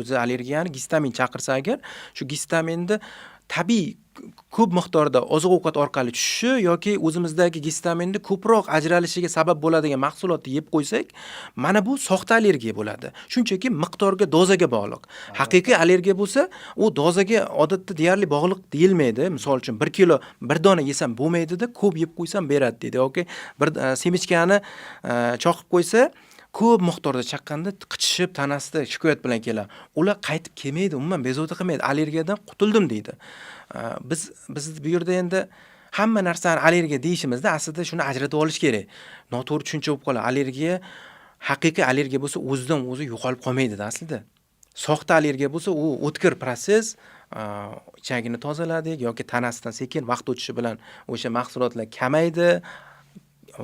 O'zi allergiyani gistamin chaqirsa agar, shu gistaminni tabiiy ko'p miqdorda oziq-ovqat orqali tushishi yoki o'zimizdagi gistaminni ko'proq ajralishiga sabab bo'ladigan mahsulotni yeb qo'ysak, mana bu soxta allergiya bo'ladi. Shunchaki miqdorga, dozaga bog'liq. Haqiqiy allergiya bo'lsa, u dozaga odatda deyarli bog'liq deyilmaydi. Misol uchun 1 kilo bir dona yesam bo'lmaydi-da, ko'p yeb qo'ysam beradi deydi. Yoki bir semichkani choqib qo'ysa, ko'p miqdorda chaqqanda qichishib tanasida shikoyat bilan keladi. Ular qaytib kelmaydi, umuman bezovta qilmaydi. Allergiyadan qutuldim deydi. Biz bu yerda endi hamma narsani allergiya deyishimizda aslida shuni ajratib olish kerak. Noto'g'ri tushuncha bo'lib qoladi. Allergiya haqiqiy allergiya bo'lsa o'zidan o'zi yo'qolib qolmaydi-da aslida. Soxta allergiya bo'lsa u o'tkir proses, ichagini tozaladik yoki tanasidan sekin vaqt o'tishi bilan o'sha mahsulotlar kamaydi.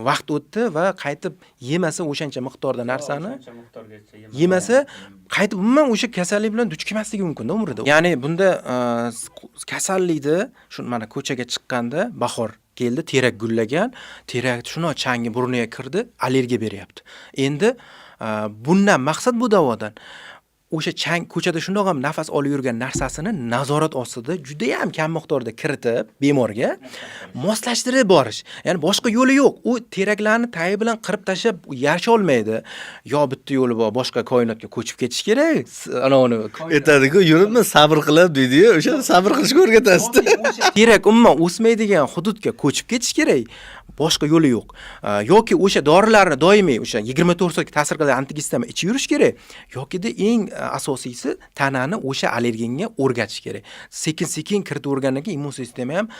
Vaqt o'tdi va qaytib yemasa o'shancha miqdorda narsani yemasa qaytib umuman o'sha kasallik bilan duch kelmasligi mumkin-da umrida. Ya'ni bunda kasallikni shu mana ko'chaga chiqqanda bahor keldi, terak gullagan, terak shuni changi burniga kirdi, allergiya beryapti. Endi bundan maqsad bu davodan o'sha chang ko'chada shundoq ham nafas olib yurgan narsasini nazorat ostida juda ham kam miqdorda kiritib bemorga moslashtirib borish. Ya'ni boshqa yo'li yo'q. U teraklarni tayi bilan qirib tashlab yasha olmaydi. Yo bitta yo'li bor, boshqa koinotga ko'chib ketish kerak. Ana uni aytadi-ku, yuribmi sabr qilib deydi-yu, o'sha sabr qilishga o'rgatasiz. Terak umuman o'smaydigan hududga ko'chib ketish kerak. Boshqa yo'li yo'q. Yoki o'sha dorilarni doimiy o'sha 24 soat ta'sir qiladigan antigistamin ichib yurish kerak, yokida eng asosiysi tanani o'sha allergenga o'rgatish kerak. Sekin-sekin kiritib o'rgandan keyin immun sistema ham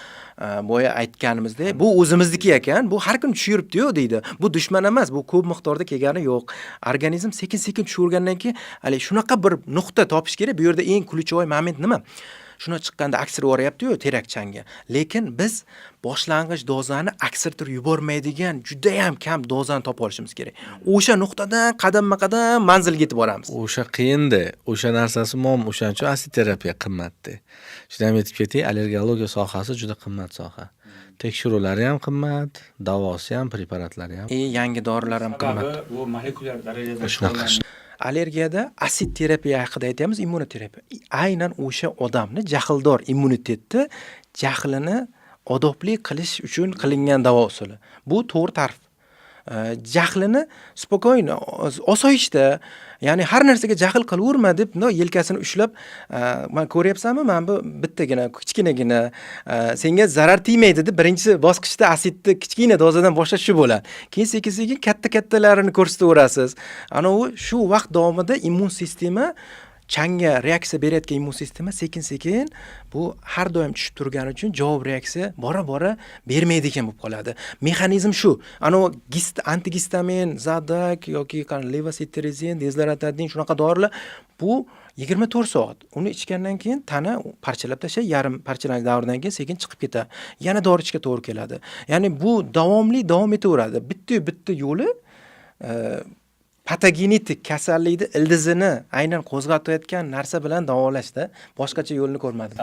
boya aytganimizdek, bu o'zimizniki ekan, bu har kun tushiribdi-yu deydi. Bu dushman emas, bu ko'p miqdorda kelgani yo'q. Organizm sekin-sekin tushirgandan keyin hali shunaqa bir nuqta topish kerak. Bu yerda eng kulchovoy moment nima? Shuna chiqqanda aksirib yuboryapti-yu terakchanga. Lekin biz boshlang'ich dozani aksirtirib yubormaydigan juda ham kam dozani topib olishimiz kerak. O'sha nuqtadan qadamma-qadam manzilga yetib boramiz. O'sha qiyinda, o'sha narsasi mom, o'shancha aksid terapiya qimmatda. Shunday ham aytib ketay, allergologiya sohasi juda qimmat soha. Tekshiruvlari ham qimmat, davosi ham, preparatlari ham. Yangi dorilar ham qimmat. Bu molekulyar darajada Shunaqa. Allergiyada aksid terapiya haqida aytamiz, immunoterapiya. Aynan o'sha odamni jahldor immunitetni jahlini odobli qilish uchun qilingan davo usuli. Bu to'g'ri ta'rif. Jahlini spokойно, osoyishta, ya'ni har narsaga jahl qilaverma deb yelkasini ushlab, "Men ko'ryapsanmi, men bu bittagina, kichkinagina, senga zarar tegmaydi" deb birinchi bosqichda asidni kichkina dozadan boshlash shu bo'ladi. Keyin sekin-sekin katta-kattalarini ko'rsataverasiz. Ana u shu vaqt davomida immun sistema changga reaksiya berayotgan immun sistema sekin-sekin bu har doim tushib turgani uchun javob reaksiya bora-bora bermaydigan bo'lib qoladi. Mexanizm shu. Ana antigistamin, zadak yoki levositrizin, dezloratadin shunaqa dorilar bu 24 soat. Uni ichgandan keyin tana parchalab tashlab, yarim parchalanish davridan keyin sekin chiqib ketadi. Yana dori ichishga to'g'ri keladi. Ya'ni bu davomli davom etaveradi. Bitta yo'li patogenetik kasallikni ildizini aynan qo'zg'atayotgan narsa bilan davolashda boshqacha yo'lni ko'rmadim.